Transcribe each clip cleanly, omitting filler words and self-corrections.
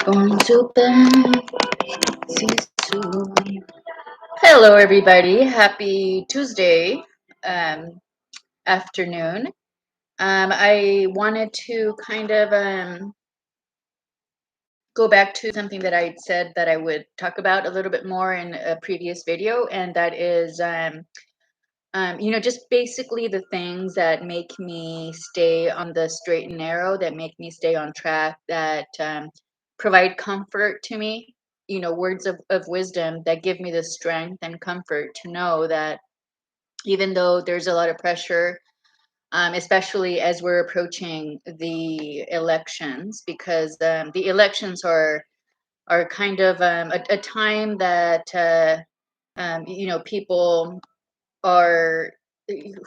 Going to bed. Hello, everybody. Happy Tuesday afternoon. I wanted to kind of go back to something that I said that I would talk about a little bit more in a previous video, and that is, just basically the things that make me stay on the straight and narrow, that make me stay on track, that provide comfort to me. Words of wisdom that give me the strength and comfort to know that even though there's a lot of pressure, especially as we're approaching the elections, because the elections are kind of a time that people are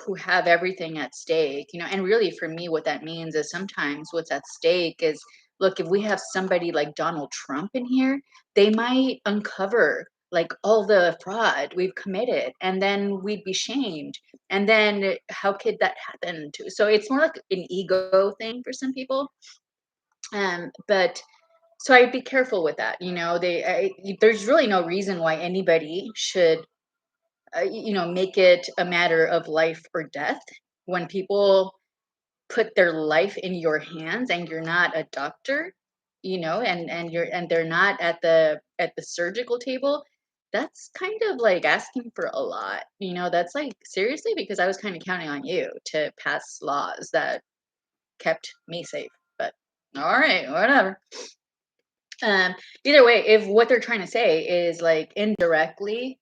who have everything at stake, and really for me what that means is sometimes what's at stake is, look, if we have somebody like Donald Trump in here, they might uncover like all the fraud we've committed, and then we'd be shamed, and then how could that happen to, so it's more like an ego thing for some people. But so I'd be careful with that. There's really no reason why anybody should make it a matter of life or death when people put their life in your hands and you're not a doctor, and they're not at the surgical table. That's kind of like asking for a lot. That's like, seriously, because I was kind of counting on you to pass laws that kept me safe. But all right, whatever. Um, Either way, if what they're trying to say is like indirectly,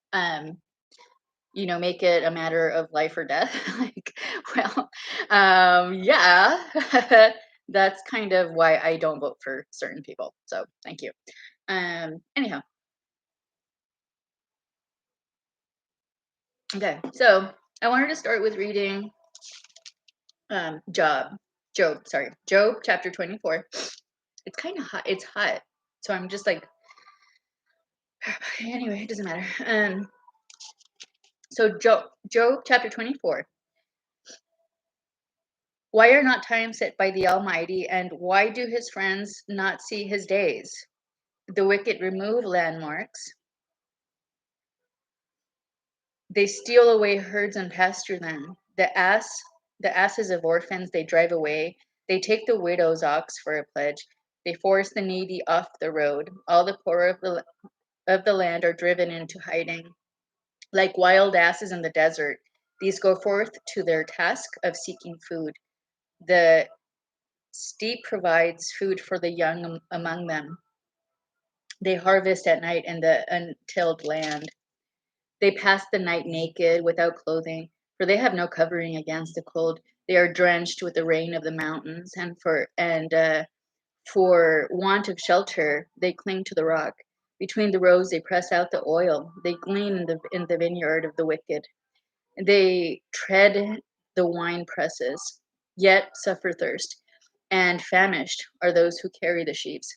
make it a matter of life or death. Like, well, yeah, that's kind of why I don't vote for certain people. So thank you. Anyhow, okay. So I wanted to start with reading Job chapter 24. It's kind of hot. It's hot. So I'm just like, anyway, it doesn't matter. So Job chapter 24. Why are not times set by the Almighty, and why do his friends not see his days? The wicked remove landmarks. They steal away herds and pasture them. The asses of orphans they drive away. They take the widow's ox for a pledge. They force the needy off the road. All the poor of the land are driven into hiding. Like wild asses in the desert, these go forth to their task of seeking food. The steppe provides food for the young among them. They harvest at night in the untilled land. They pass the night naked, without clothing, for they have no covering against the cold. They are drenched with the rain of the mountains, and for want of shelter, they cling to the rock. Between the rows, they press out the oil. They glean in the vineyard of the wicked. They tread the wine presses, yet suffer thirst. And famished are those who carry the sheaves.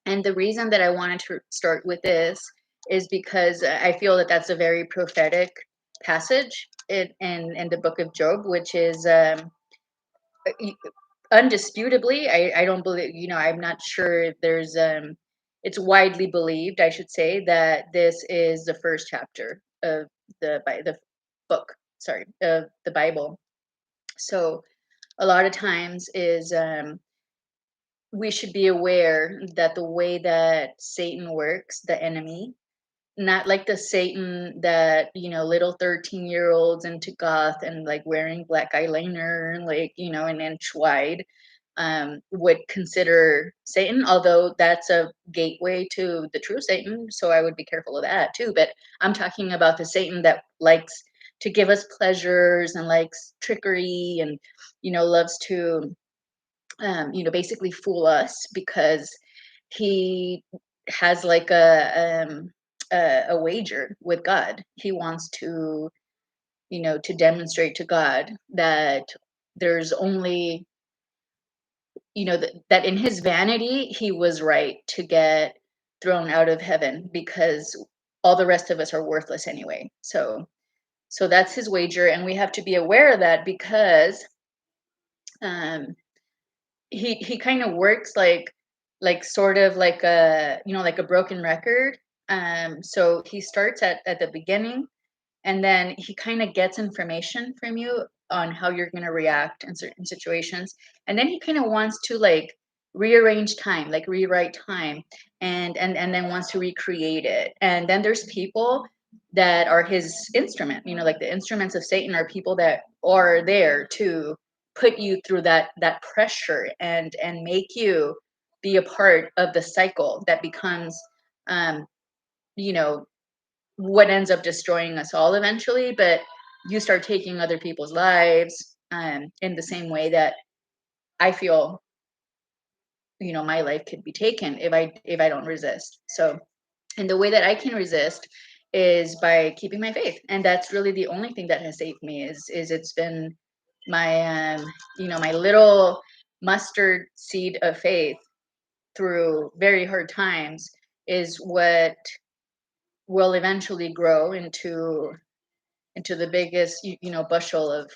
And the reason that I wanted to start with this is because I feel that that's a very prophetic passage in the book of Job, which is undisputably, I don't believe, I'm not sure if there's, it's widely believed, I should say, that this is the first chapter of the book, sorry, of the Bible. So a lot of times is we should be aware that the way that Satan works, the enemy, not like the Satan that, little 13-year-olds into goth and like wearing black eyeliner, like, an inch wide, would consider Satan, although that's a gateway to the true Satan. So I would be careful of that too. But I'm talking about the Satan that likes to give us pleasures and likes trickery and, loves to basically fool us because he has like a wager with God. He wants to demonstrate to God that there's only, that in his vanity, he was right to get thrown out of heaven because all the rest of us are worthless anyway. So that's his wager, and we have to be aware of that because um he kind of works like sort of like a, like a broken record. So he starts at the beginning, and then he kind of gets information from you on how you're going to react in certain situations, and then he kind of wants to like rearrange time, like rewrite time, and then wants to recreate it. And then there's people that are his instrument, like the instruments of Satan are people that are there to put you through that pressure and make you be a part of the cycle that becomes um you know what ends up destroying us all eventually. But you start taking other people's lives, in the same way that I feel, my life could be taken if I don't resist. So, and the way that I can resist is by keeping my faith, and that's really the only thing that has saved me. Is it's been my my little mustard seed of faith through very hard times is what will eventually grow into the biggest bushel of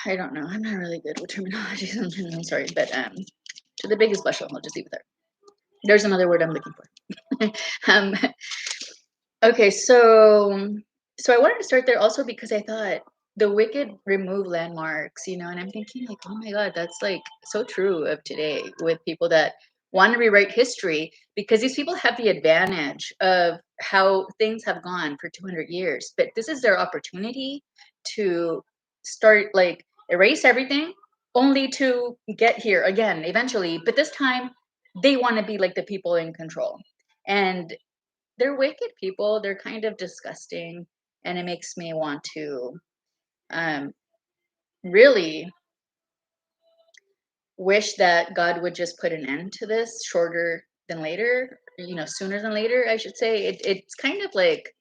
I don't know, I'm not really good with terminology sometimes, I'm sorry, but to the biggest bushel, I'll just leave it there. There's another word I'm looking for. um Okay, so I wanted to start there also because I thought the wicked remove landmarks, and I'm thinking like, oh my God, that's like so true of today with people that want to rewrite history, because these people have the advantage of how things have gone for 200 years, but this is their opportunity to start like erase everything, only to get here again eventually, but this time they want to be like the people in control. And they're wicked people. They're kind of disgusting, and it makes me want to um, really wish that God would just put an end to this shorter than later. Sooner than later, I should say. It's kind of like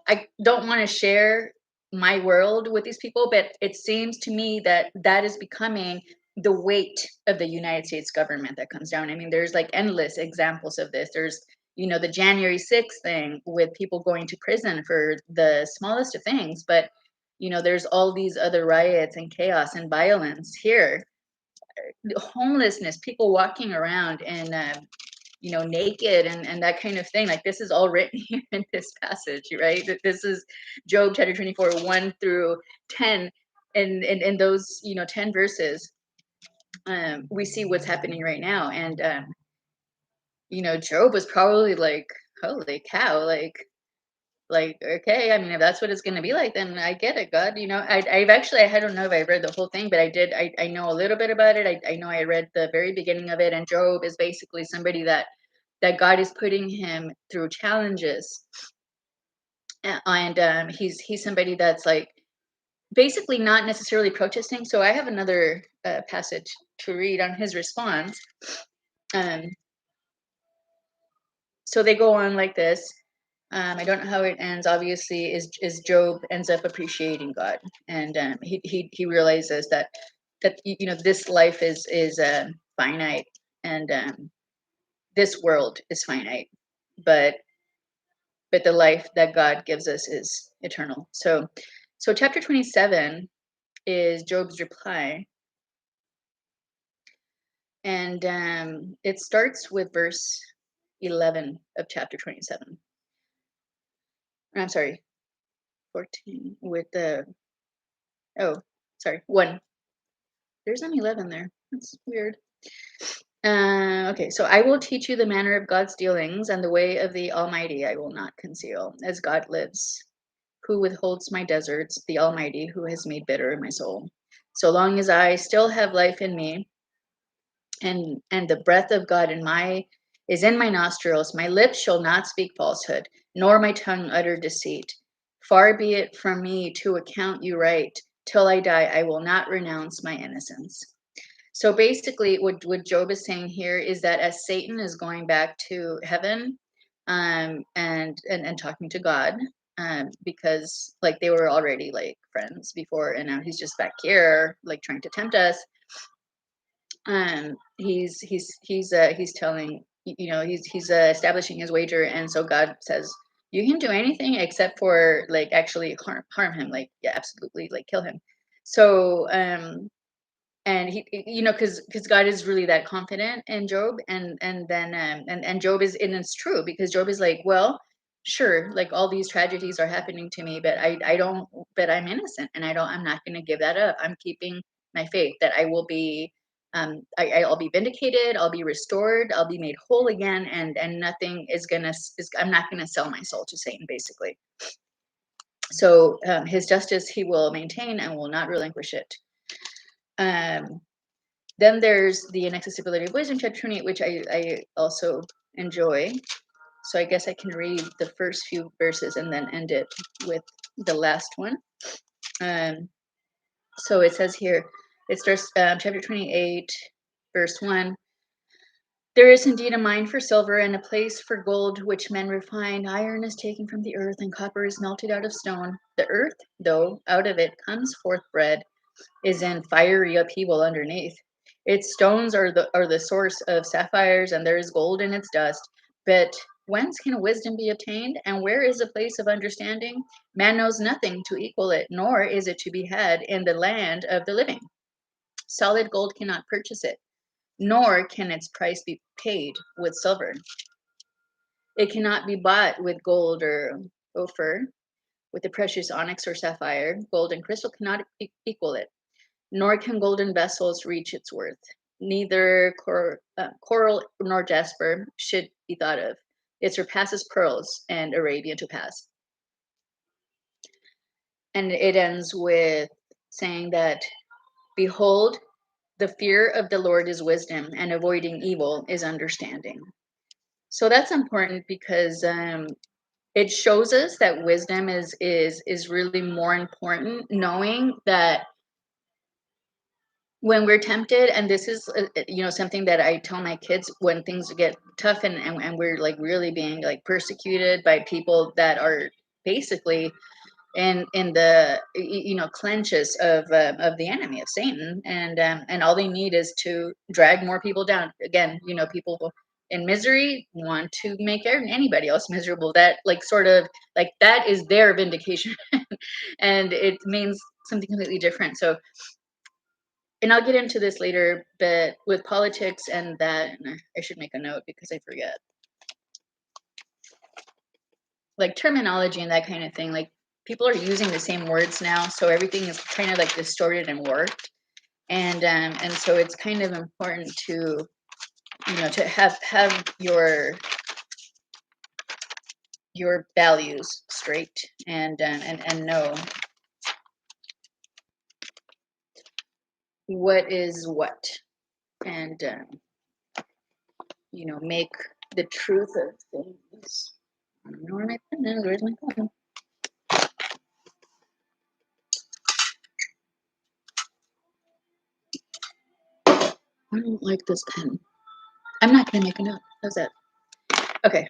I don't want to share my world with these people, but it seems to me that that is becoming the weight of the United States government that comes down. I mean, there's like endless examples of this. There's, the January 6th thing with people going to prison for the smallest of things, but there's all these other riots and chaos and violence here, homelessness, people walking around and naked and that kind of thing. Like this is all written here in this passage, right? That this is Job chapter 24, 1 through 10. And in those, 10 verses, we see what's happening right now. And Job was probably like, holy cow, like okay, I mean, if that's what it's going to be like, then I get it, God. I've actually, I don't know if I read the whole thing, but I know a little bit about it. I know I read the very beginning of it, and Job is basically somebody that God is putting him through challenges. And he's somebody that's like basically not necessarily protesting. So I have another passage to read on his response. um so they go on like this. I don't know how it ends. Obviously, is Job ends up appreciating God, and he realizes that this life is finite, and this world is finite, but the life that God gives us is eternal. So chapter 27 is Job's reply, and it starts with verse 11 of chapter 27. I'm sorry, 14 with the oh, sorry, 1. There's an 11 there. That's weird. Okay, so I will teach you the manner of God's dealings, and the way of the Almighty I will not conceal. As God lives, who withholds my deserts, the Almighty, who has made bitter my soul. So long as I still have life in me, and the breath of God is in my nostrils, my lips shall not speak falsehood, nor my tongue utter deceit. Far be it from me to account you right. Till I die, I will not renounce my innocence. So basically, what Job is saying here is that as Satan is going back to heaven, and talking to God, because like they were already like friends before, and now he's just back here like trying to tempt us. He's telling, he's establishing his wager, and so God says you can do anything except for like actually harm him, like yeah, absolutely, like kill him. So and because God is really that confident in Job, and then and Job is, and it's true, because Job is like, well, sure, like all these tragedies are happening to me, but I don't, but I'm innocent, and I'm not going to give that up. I'm keeping my faith that I will be, I'll be vindicated, I'll be restored, I'll be made whole again, and nothing I'm not gonna sell my soul to Satan, basically. So his justice he will maintain and will not relinquish it. um then there's the inaccessibility of wisdom, chapter 28, which I also enjoy. So I guess I can read the first few verses and then end it with the last one. um so it says here, it starts, chapter 28, verse 1. There is indeed a mine for silver, and a place for gold which men refine. Iron is taken from the earth, and copper is melted out of stone. The earth, though out of it comes forth bread, is in fiery upheaval underneath. Its stones are the source of sapphires, and there is gold in its dust. But whence can wisdom be obtained, and where is the place of understanding? Man knows nothing to equal it, nor is it to be had in the land of the living. Solid gold cannot purchase it, nor can its price be paid with silver. It cannot be bought with gold or ophir, with the precious onyx or sapphire. Gold and crystal cannot equal it, nor can golden vessels reach its worth. Neither coral nor jasper should be thought of. It surpasses pearls and Arabian topaz. And it ends with saying that, behold, the fear of the Lord is wisdom, and avoiding evil is understanding. So that's important, because it shows us that wisdom is really more important, knowing that when we're tempted, and this is something that I tell my kids when things get tough, and we're like really being like persecuted by people that are basically in the clenches of the enemy, of Satan, and all they need is to drag more people down. Again, people in misery want to make anybody else miserable. That, like, sort of like, that is their vindication. And it means something completely different. So, and I'll get into this later, but with politics and that, and I should make a note because I forget, like terminology and that kind of thing. Like, people are using the same words now, so everything is kind of like distorted and warped. And so it's kind of important to to have your values straight, and know what is what, and make the truth of things. I don't know where my pen is. Where's my pen? I don't like this pen. I'm not gonna make a note. How's that? Okay.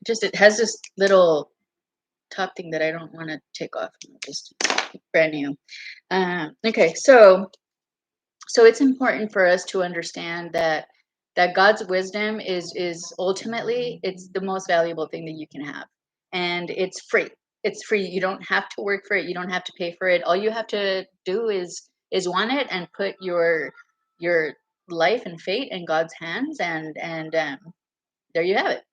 Just, it has this little top thing that I don't want to take off. Just brand new. Okay, so it's important for us to understand that God's wisdom is ultimately, it's the most valuable thing that you can have, and it's free. It's free. You don't have to work for it. You don't have to pay for it. All you have to do is want it, and put your life and fate in God's hands, and there you have it.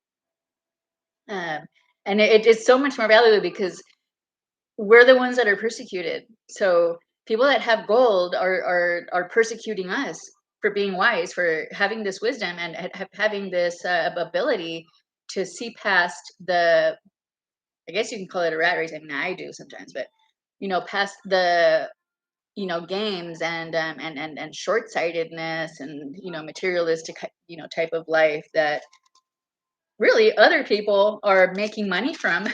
Um, and it's so much more valuable because we're the ones that are persecuted. So people that have gold are persecuting us for being wise, for having this wisdom, and having this ability to see past the, I guess you can call it a rat race. I mean, I do sometimes, but past the games, and short-sightedness, and materialistic type of life that really other people are making money from.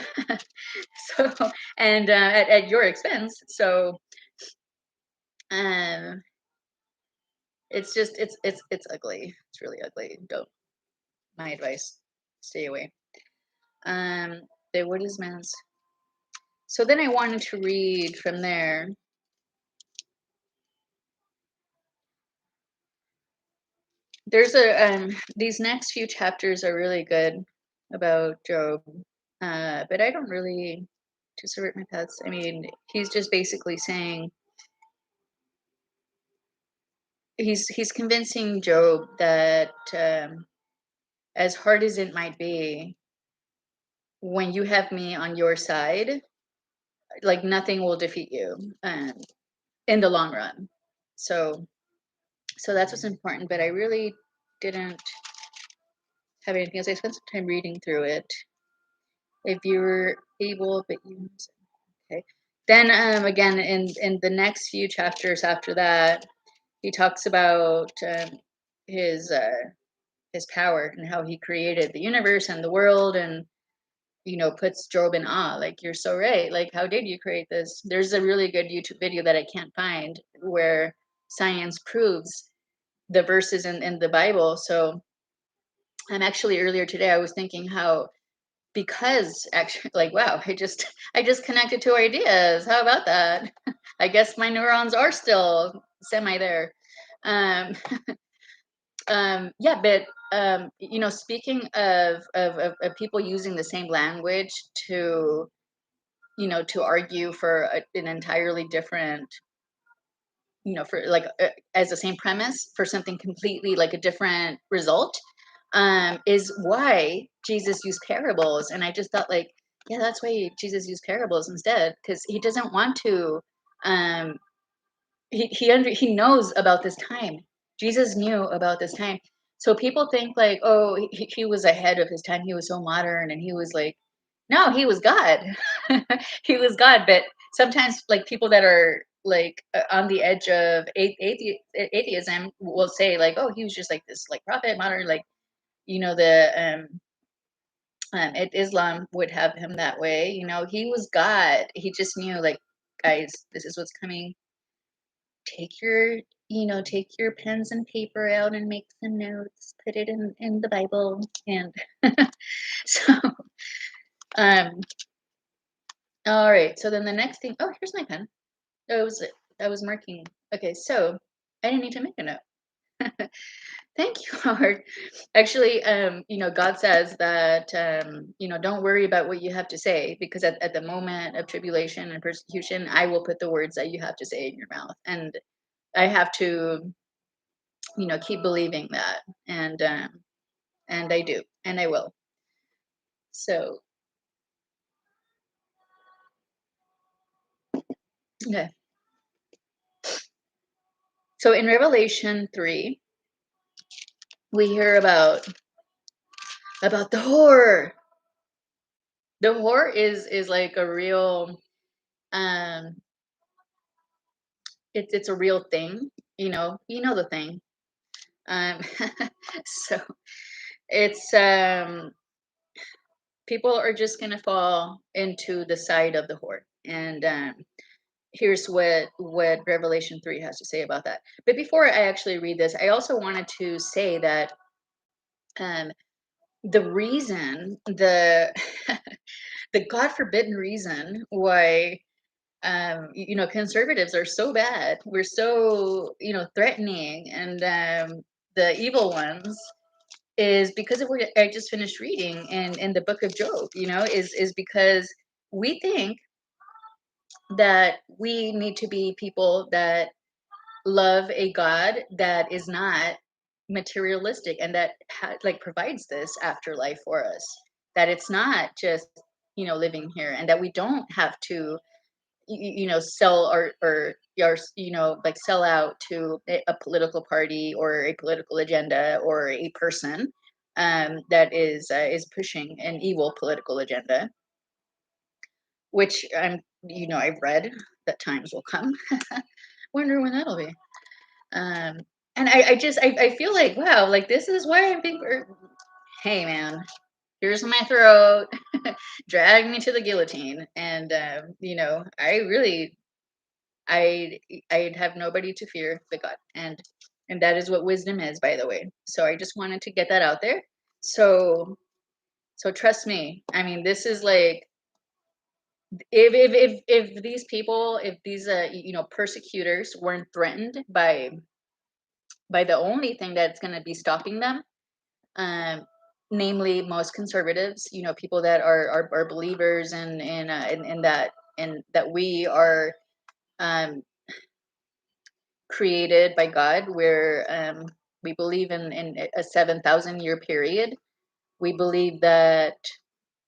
So, and at your expense. So um it's just, it's ugly. It's really ugly. Don't, my advice, stay away. um the what is man's. So then I wanted to read from there. There's a these next few chapters are really good about Job, but I don't really, to subvert my paths, I mean, he's just basically saying, he's convincing Job that as hard as it might be, when you have me on your side, like nothing will defeat you in the long run. So that's what's important. But I really didn't have anything else. I spent some time reading through it. If you're able, but you okay. Then again in the next few chapters after that, he talks about his his power and how he created the universe and the world, and puts Job in awe. Like, you're so right. Like, how did you create this? There's a really good YouTube video that I can't find where science proves the verses in the Bible. So I'm actually earlier today I was thinking how, because actually, like, wow, I just connected two ideas. How about that? I guess my neurons are still semi there. Um, yeah, but speaking of people using the same language to to argue for an entirely different, for like as the same premise for something completely like a different result, is why Jesus used parables. And I just thought, like, yeah, that's why Jesus used parables instead, because he doesn't want to. Um, he knows about this time. Jesus knew about this time. So people think like, oh, he was ahead of his time. He was so modern, and he was like, no, he was God. He was God. But sometimes, like, people that are like on the edge of atheism will say like, oh, he was just like this like prophet, modern, like, the Islam would have him that way. He was God. He just knew, like, guys, this is what's coming. Take your pens and paper out and make some notes, put it in the Bible. And so um all right, so then the next thing, oh, here's my pen. I was marking. Okay, so I didn't need to make a note. Thank you, Lord. Actually, God says that, don't worry about what you have to say, because at the moment of tribulation and persecution, I will put the words that you have to say in your mouth. And I have to, keep believing that. And I do, and I will. So, okay. So in Revelation 3, we hear about the whore. The whore is like a real, um it's a real thing. The thing. Um so it's people are just gonna fall into the side of the whore. And here's what Revelation 3 has to say about that. But before I actually read this, I also wanted to say that um the reason, the God forbidden reason why conservatives are so bad, we're so threatening, and the evil ones, is because of what I just finished reading in the book of Job. Is because we think that we need to be people that love a God that is not materialistic, and that like provides this afterlife for us, that it's not just living here, and that we don't have to sell or like sell out to a political party or a political agenda or a person that is pushing an evil political agenda, which I've read that times will come. Wonder when that'll be. um and I feel like, wow, like, this is why I'm being, hey man, here's my throat. Drag me to the guillotine. And I really, I I'd have nobody to fear but God. And that is what wisdom is, by the way. So I just wanted to get that out there. So trust me. I mean, this is like, if these people, if these persecutors weren't threatened by the only thing that's going to be stopping them, um namely most conservatives, people that are believers in that, and that we are, um created by God, where we believe in a 7,000 year period. We believe that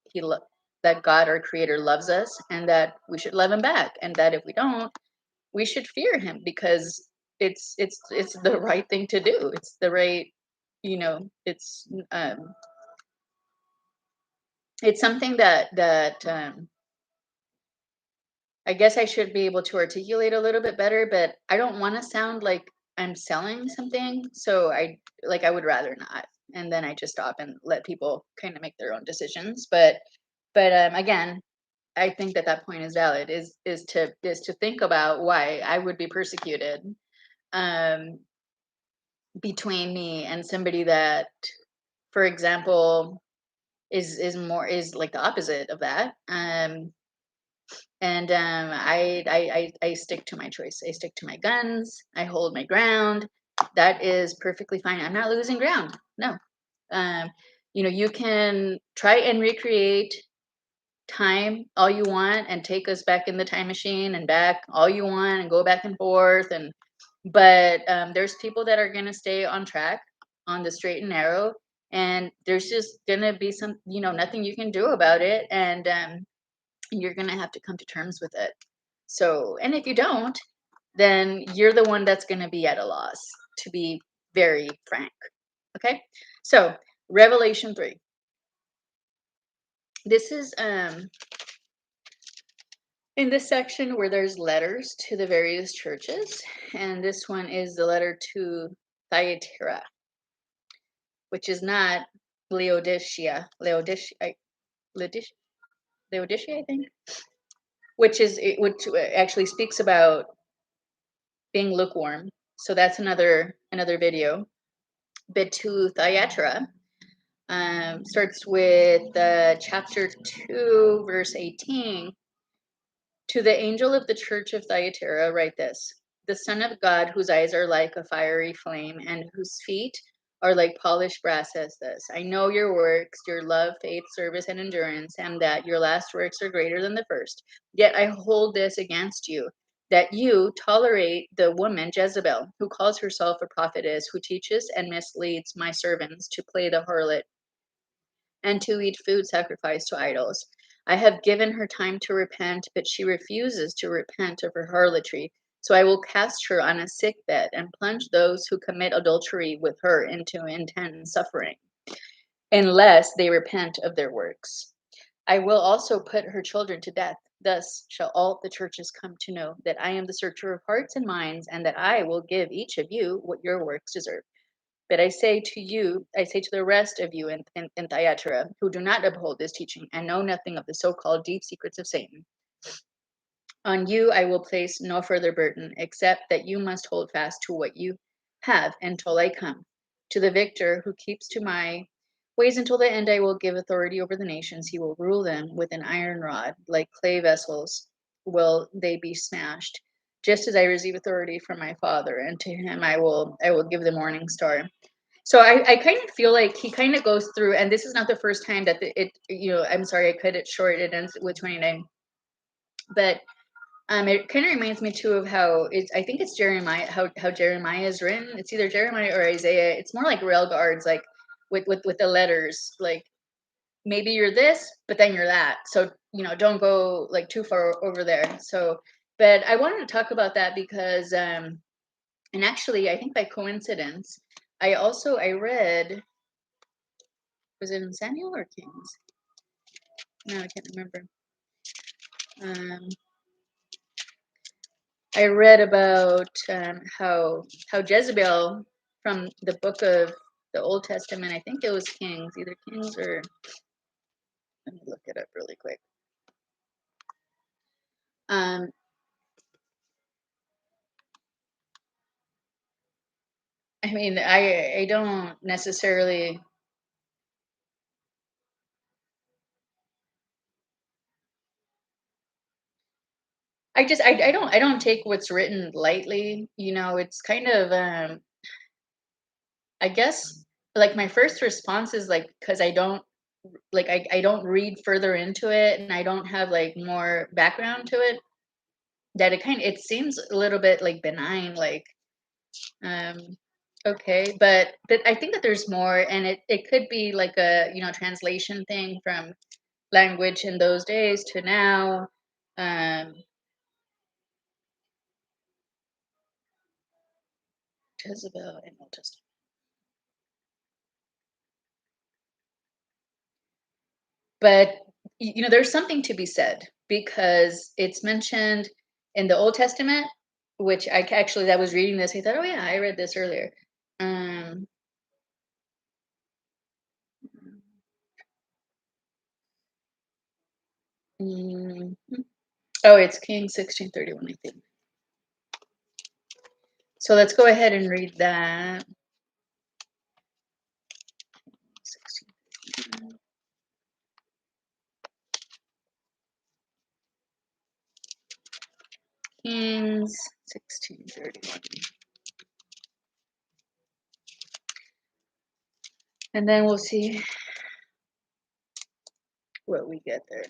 he lo- that God, our Creator, loves us, and that we should love Him back, and that if we don't, we should fear Him because it's the right thing to do. It's the right, it's something that I guess I should be able to articulate a little bit better, but I don't want to sound like I'm selling something. So I would rather not. And then I just stop and let people kind of make their own decisions. But again, I think that point is valid. Is to think about why I would be persecuted um, between me and somebody that, for example, is like the opposite of that. And I stick to my choice. I stick to my guns. I hold my ground. That is perfectly fine. I'm not losing ground. No. Um, you can try and recreate time all you want and take us back in the time machine and back all you want and go back and forth. But there's people that are going to stay on track, on the straight and narrow, and there's just going to be some, nothing you can do about it. And you're going to have to come to terms with it. So, and if you don't, then you're the one that's going to be at a loss, to be very frank. Okay. So, Revelation 3. This is in this section where there's letters to the various churches, and this one is the letter to Thyatira, which is not Laodicea. Laodicea, Laodicea, I think, which actually speaks about being lukewarm. So that's another video. But to Thyatira starts with chapter 2, verse 18. To the angel of the church of Thyatira, write this: the Son of God, whose eyes are like a fiery flame, and whose feet are like polished brass, says this: I know your works, your love, faith, service, and endurance, and that your last works are greater than the first. Yet I hold this against you, that you tolerate the woman Jezebel, who calls herself a prophetess, who teaches and misleads my servants to play the harlot and to eat food sacrificed to idols. I have given her time to repent, but she refuses to repent of her harlotry. So I will cast her on a sick bed and plunge those who commit adultery with her into intense suffering, unless they repent of their works. I will also put her children to death. Thus shall all the churches come to know that I am the searcher of hearts and minds, and that I will give each of you what your works deserve. But I say to the rest of you in Thyatira, who do not uphold this teaching and know nothing of the so called deep secrets of Satan, on you I will place no further burden, except that you must hold fast to what you have until I come. To the victor who keeps to my ways until the end, I will give authority over the nations. He will rule them with an iron rod, like clay vessels will they be smashed. Just as I receive authority from my Father, and to him I will give the morning star. So I kind of feel like he kind of goes through, and this is not the first time that I'm sorry, I cut it short. It ends with 29, but it kind of reminds me too of how I think it's Jeremiah, how Jeremiah is written. It's either Jeremiah or Isaiah. It's more like rail guards, like with the letters, like maybe you're this, but then you're that. So don't go like too far over there. So, but I wanted to talk about that because and actually I think by coincidence, I read, was it in Samuel or Kings? No, I can't remember. Um, I read about how Jezebel, from the book of the Old Testament, I think it was Kings, either Kings or, let me look it up really quick. Um, I mean, I don't necessarily. I don't take what's written lightly. It's kind of I guess like my first response is like, because I don't read further into it, and I don't have like more background to it, that it seems a little bit like benign, like Um, okay, but I think that there's more, and it could be like a translation thing from language in those days to now. Um, Jezebel in Old Testament. But there's something to be said because it's mentioned in the Old Testament, which actually, I was reading this. I thought, oh yeah, I read this earlier. Um, mm, oh, it's King 16:31, I think. So let's go ahead and read that. 16. Kings 16:31, and then we'll see what we get there.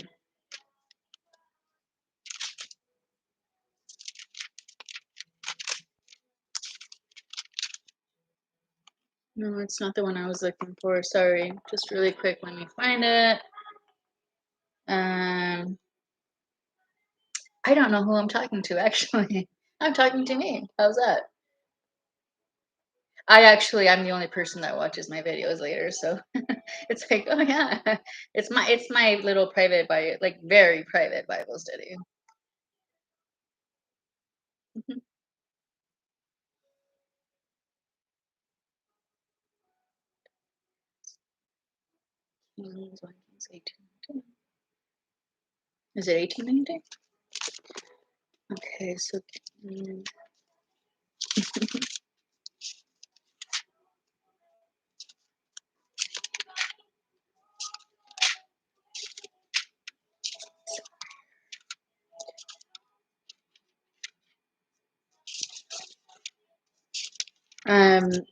No, it's not the one I was looking for. Sorry. Just really quick, let me find it. Um, I don't know who I'm talking to, actually. I'm talking to me. How's that? I'm the only person that watches my videos later, so it's like, oh yeah, it's my little private Bible, like very private Bible study. Mhm. Kings 1, Kings 18. Is it 1890? Okay, so mm,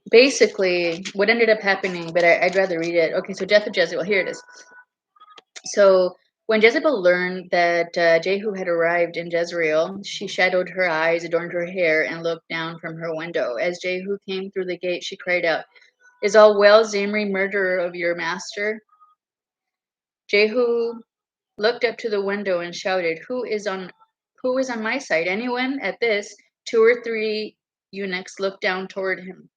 basically, what ended up happening, but I'd rather read it. Okay, so death of Jezebel. Here it is. So when Jezebel learned that Jehu had arrived in Jezreel, she shadowed her eyes, adorned her hair, and looked down from her window. As Jehu came through the gate, she cried out, "Is all well, Zimri, murderer of your master?" Jehu looked up to the window and shouted, "Who is on my side? Anyone?" At this, two or three eunuchs looked down toward him.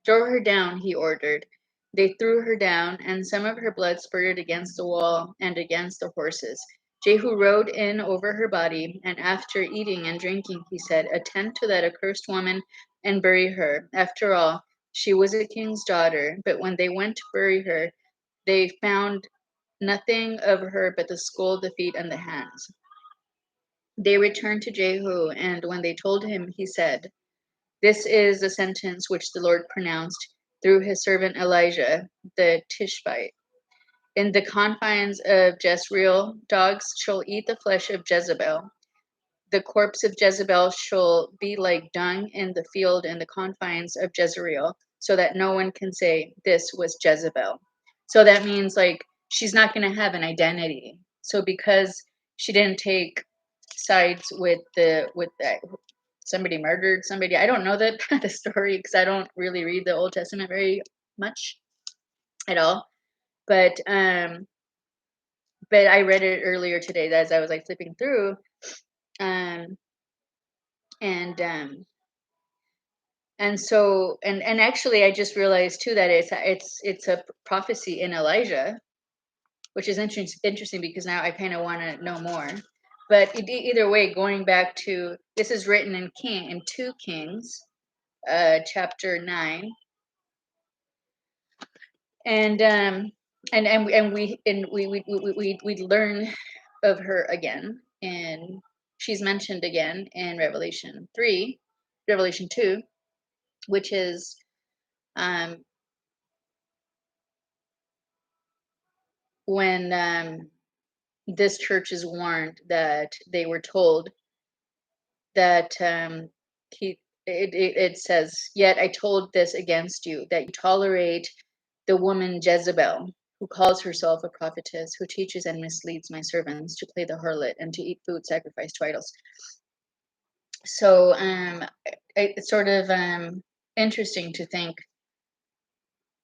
"Throw her down," he ordered. They threw her down, and some of her blood spurted against the wall and against the horses. Jehu rode in over her body, and after eating and drinking, he said, "Attend to that accursed woman and bury her. After all, she was a king's daughter." But when they went to bury her, they found nothing of her but the skull, the feet, and the hands. They returned to Jehu, and when they told him, he said, "This is the sentence which the Lord pronounced through his servant Elijah the Tishbite. In the confines of Jezreel, dogs shall eat the flesh of Jezebel. The corpse of Jezebel shall be like dung in the field in the confines of Jezreel, so that no one can say, 'This was Jezebel.'" So that means like she's not going to have an identity. So because she didn't take sides with that somebody murdered somebody. I don't know the story because I don't really read the Old Testament very much at all. But I read it earlier today as I was like flipping through, um, and so and actually I just realized too that it's a prophecy in Elijah, which is interesting because now I kind of want to know more. But either way, going back to this is written in 2 Kings, chapter 9, and we learn of her again, and she's mentioned again in Revelation 2, which is um, when this church is warned that they were told that he it says, "Yet I told this against you, that you tolerate the woman Jezebel, who calls herself a prophetess, who teaches and misleads my servants to play the harlot and to eat food sacrificed to idols." So it's sort of interesting to think.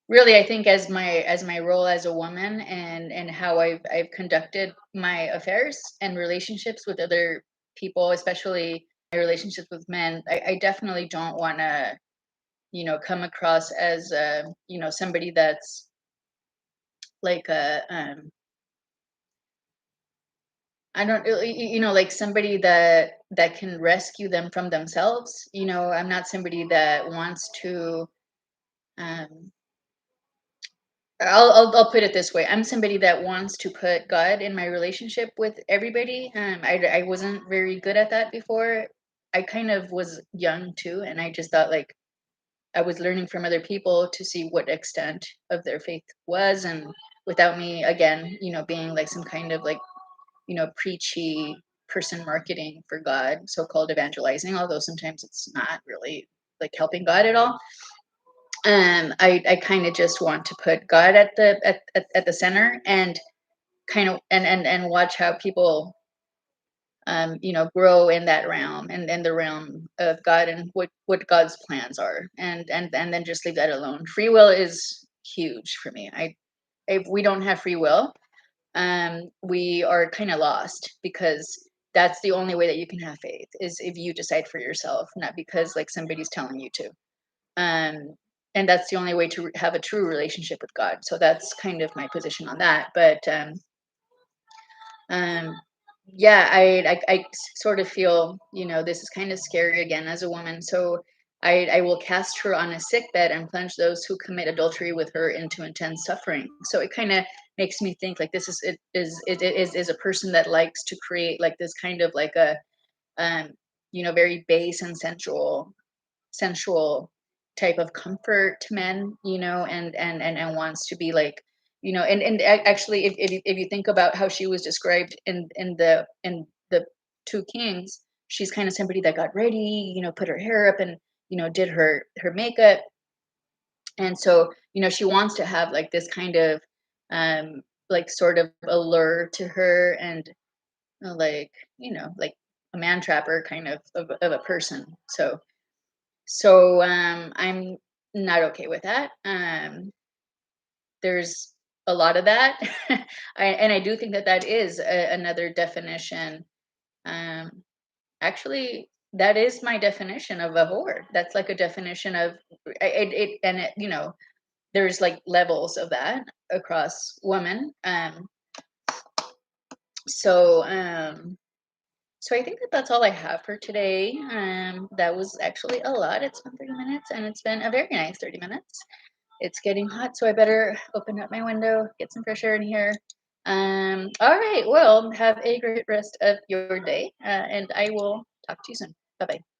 Really, I think as my role as a woman and how I've conducted my affairs and relationships with other people, especially my relationships with men, I definitely don't want to, come across as somebody that's like a I don't like somebody that can rescue them from themselves. I'm not somebody that wants to um I'll put it this way. I'm somebody that wants to put God in my relationship with everybody. I wasn't very good at that before. I kind of was young too, and I just thought like I was learning from other people to see what extent of their faith was, and without me again, being like some kind of like preachy person marketing for God, so-called evangelizing, although sometimes it's not really like helping God at all. I kind of just want to put God at the center and kind of and watch how people grow in that realm and in the realm of God and what God's plans are, and then just leave that alone. Free will is huge for me. If we don't have free will, we are kind of lost, because that's the only way that you can have faith is if you decide for yourself, not because like somebody's telling you to. um and that's the only way to have a true relationship with God. So that's kind of my position on that. But um yeah, I sort of feel, this is kind of scary again as a woman. So I will cast her on a sick bed and plunge those who commit adultery with her into intense suffering. So it kind of makes me think like this is a person that likes to create like this kind of like a um very base and sensual type of comfort to men, and wants to be like, actually, if you think about how she was described in the Two Kings, she's kind of somebody that got ready, put her hair up and did her makeup, and so she wants to have like this kind of um like sort of allure to her, and like like a man trapper kind of a person. So I'm not okay with that. There's a lot of that, and I do think that that is another definition. Um, Actually, that is my definition of a whore. That's like a definition of and it, there's like levels of that across women. So um, so I think that that's all I have for today. That was actually a lot. It's been 30 minutes, and it's been a very nice 30 minutes. It's getting hot, so I better open up my window, get some fresh air in here. All right. Well, have a great rest of your day, and I will talk to you soon. Bye bye.